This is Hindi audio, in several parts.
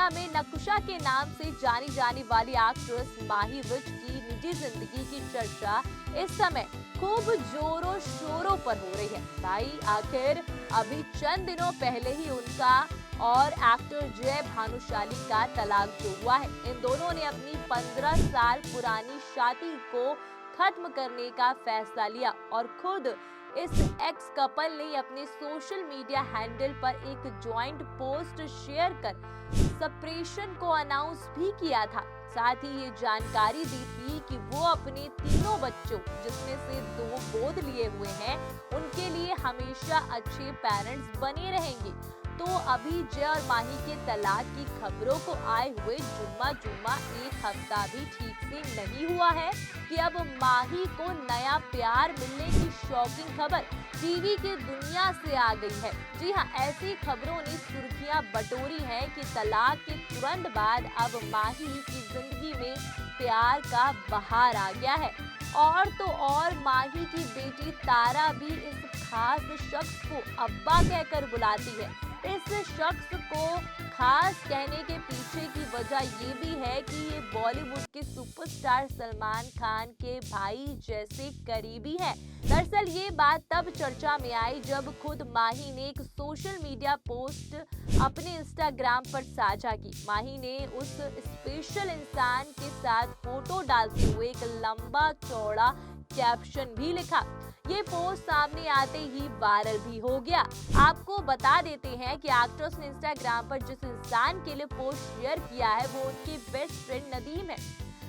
दुनिया में नक्शा के नाम से जानी जाने वाली एक्ट्रेस माही विज की निजी जिंदगी की चर्चा इस समय खूब जोरों शोरों पर हो रही है। भाई आखिर अभी चंद दिनों पहले ही उनका और एक्टर जय भानुशाली का तलाक जो हुआ है। इन दोनों ने अपनी 15 साल पुरानी शादी को खत्म करने का फैसला लिया और खुद इस एक्स कपल ने अपने सोशल मीडिया हैंडल पर एक जॉइंट पोस्ट शेयर कर सेपरेशन को अनाउंस भी किया था। साथ ही ये जानकारी दी थी कि वो अपने तीनों बच्चों, जिसमें से 2 गोद लिए हुए हैं, उनके लिए हमेशा अच्छे पेरेंट्स बने रहेंगे। तो अभी जय और माही के तलाक की खबरों को आए हुए जुम्मा जुम्मा एक हफ्ता भी ठीक से नहीं हुआ है कि अब माही को नया प्यार मिलने की शॉकिंग खबर टीवी की दुनिया से आ गई है। जी हाँ, ऐसी खबरों ने सुर्खियां बटोरी हैं कि तलाक के तुरंत बाद अब माही की जिंदगी में प्यार का बहार आ गया है। और तो और माही की बेटी तारा भी इस खास शख्स को अब्बा कहकर बुलाती है। इस शख्स को खास कहने के पीछे की वजह ये भी है कि ये बॉलीवुड के सुपरस्टार सलमान खान के भाई जैसे करीबी हैं। दरअसल ये बात तब चर्चा में आई जब खुद माही ने एक सोशल मीडिया पोस्ट अपने इंस्टाग्राम पर साझा की। माही ने उस स्पेशल इंसान के साथ फोटो डालते हुए एक लंबा चौड़ा कैप्शन भी लिखा। ये पोस्ट सामने आते ही वायरल भी हो गया। आपको बता देते हैं कि एक्ट्रेस ने इंस्टाग्राम पर जिस इंसान के लिए पोस्ट शेयर किया है वो उनकी बेस्ट फ्रेंड नदीम है।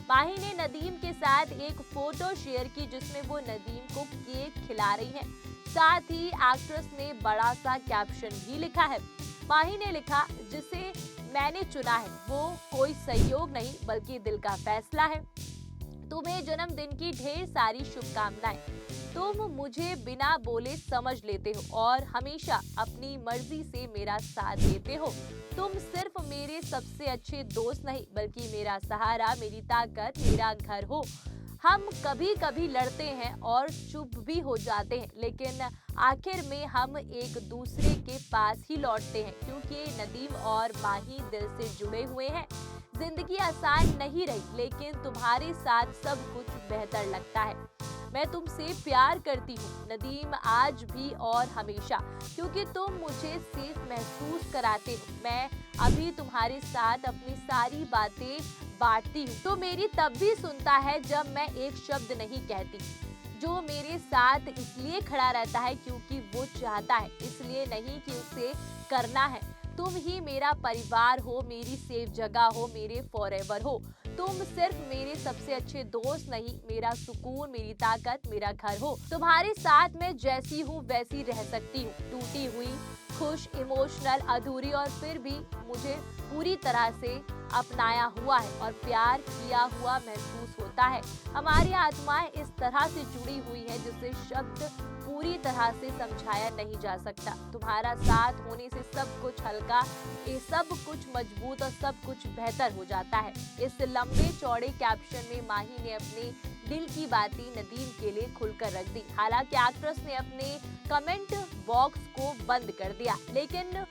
माही ने नदीम के साथ एक फोटो शेयर की जिसमें वो नदीम को केक खिला रही हैं। साथ ही एक्ट्रेस ने बड़ा सा कैप्शन भी लिखा है। माही ने लिखा, जिसे मैंने चुना है वो कोई सहयोग नहीं बल्कि दिल का फैसला है। तुम्हें जन्मदिन की ढेर सारी शुभकामनाएं। तुम मुझे बिना बोले समझ लेते हो और हमेशा अपनी मर्जी से मेरा साथ देते हो। तुम सिर्फ मेरे सबसे अच्छे दोस्त नहीं बल्कि मेरा सहारा, मेरी ताकत, मेरा घर हो। हम कभी कभी लड़ते हैं और चुप भी हो जाते हैं, लेकिन आखिर में हम एक दूसरे के पास ही लौटते हैं क्योंकि नदीम और माही दिल से जुड़े हुए हैं। जिंदगी आसान नहीं रही लेकिन तुम्हारे साथ सब कुछ बेहतर लगता है। मैं तुमसे प्यार करती हूँ नदीम, आज भी और हमेशा, क्योंकि तुम मुझे सेफ महसूस कराते हो। मैं अभी तुम्हारे साथ अपनी सारी बातें बांटती हूँ तो मेरी तब भी सुनता है जब मैं एक शब्द नहीं कहती। जो मेरे साथ इसलिए खड़ा रहता है क्योंकि वो चाहता है, इसलिए नहीं कि उसे करना है। तुम ही मेरा परिवार हो, मेरी सेफ जगह हो, मेरे फॉरएवर हो। तुम सिर्फ मेरे सबसे अच्छे दोस्त नहीं, मेरा सुकून, मेरी ताकत, मेरा घर हो। तुम्हारे साथ मैं जैसी हूँ वैसी रह सकती हूँ, टूटी हुई, खुश, इमोशनल, अधूरी, और फिर भी मुझे पूरी तरह से अपनाया हुआ है और प्यार किया हुआ महसूस होता है। हमारी आत्माएं इस तरह से जुड़ी हुई है जिसे शब्द पूरी तरह से समझाया नहीं जा सकता। तुम्हारा साथ होने से सब कुछ हल्का, ये सब कुछ मजबूत और सब कुछ बेहतर हो जाता है। इस लंबे चौड़े कैप्शन में माही ने अपने दिल की बातें नदीम के लिए खुलकर रख दी। हालांकि एक्ट्रेस ने अपने कमेंट बॉक्स को बंद कर दिया, लेकिन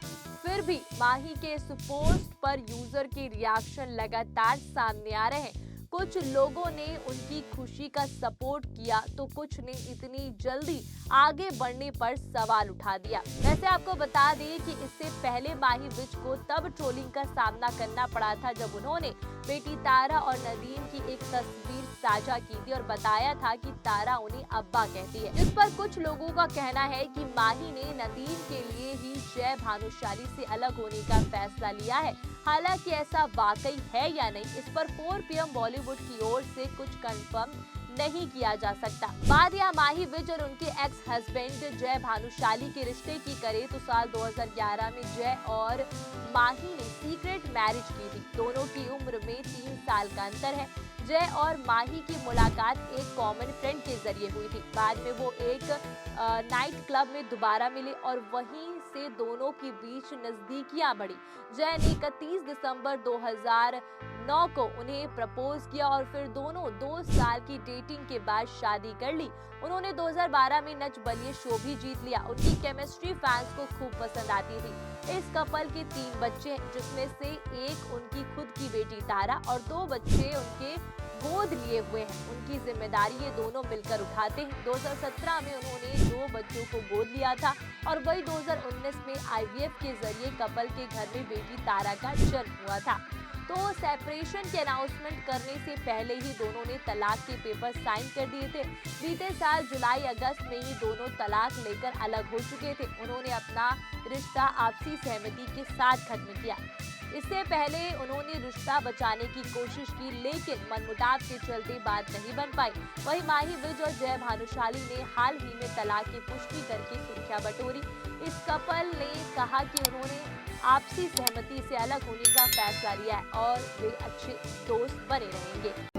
फिर भी माही के इस पोस्ट पर यूजर के रिएक्शन लगातार सामने आ रहे हैं। कुछ लोगों ने उनकी खुशी का सपोर्ट किया तो कुछ ने इतनी जल्दी आगे बढ़ने पर सवाल उठा दिया। वैसे आपको बता दें कि इससे पहले माही विज को तब ट्रोलिंग का सामना करना पड़ा था जब उन्होंने बेटी तारा और नदीम की एक तस्वीर साझा की थी और बताया था कि तारा उन्हें अब्बा कहती है। इस पर कुछ लोगों का कहना है कि माही ने नदीम के लिए ही जय भानुशाली से अलग होने का फैसला लिया है। हालांकि ऐसा वाकई है या नहीं, इस पर 4 PM बॉलीवुड की ओर से कुछ कंफर्म नहीं किया जा सकता। बात या माही विज और उनके एक्स हस्बैंड जय भानुशाली के रिश्ते की करें तो साल 2011 में जय और माही ने सीक्रेट मैरिज की थी। दोनों की उम्र में 3 साल का अंतर है। जय और माही की मुलाकात एक कॉमन फ्रेंड के जरिए हुई थी। बाद में वो एक नाइट क्लब में दोबारा मिले और वहीं से दोनों के बीच नजदीकियां बढ़ी। जय ने 31 दिसंबर 2009 9 को उन्हें प्रपोज किया और फिर दोनों 2 साल की डेटिंग के बाद शादी कर ली। उन्होंने 2012 में नच बलिए शो भी जीत लिया। उनकी केमिस्ट्री फैंस को खूब पसंद आती थी। इस कपल के 3 बच्चे हैं, जिसमें से एक उनकी खुद की बेटी तारा और 2 बच्चे उनके गोद लिए हुए हैं। उनकी जिम्मेदारी ये दोनों मिलकर उठाते हैं। 2017 में उन्होंने 2 बच्चों को गोद लिया था और वही 2019 में आईवीएफ के जरिए कपल के घर में बेटी तारा का जन्म हुआ था। तो सेपरेशन के अनाउंसमेंट करने से पहले ही दोनों ने तलाक के पेपर साइन कर दिए थे। बीते साल जुलाई अगस्त में ही दोनों तलाक लेकर अलग हो चुके थे। उन्होंने अपना रिश्ता आपसी सहमति के साथ खत्म किया। इससे पहले उन्होंने रिश्ता बचाने की कोशिश की, लेकिन मनमुटाव के चलते बात नहीं बन पाई। वहीं माही विज और जय भानुशाली ने हाल ही में तलाक की पुष्टि करके सुर्खियां बटोरी। इस कपल ने कहा कि उन्होंने आपसी सहमति से अलग होने का फैसला लिया है और वे अच्छे दोस्त बने रहेंगे।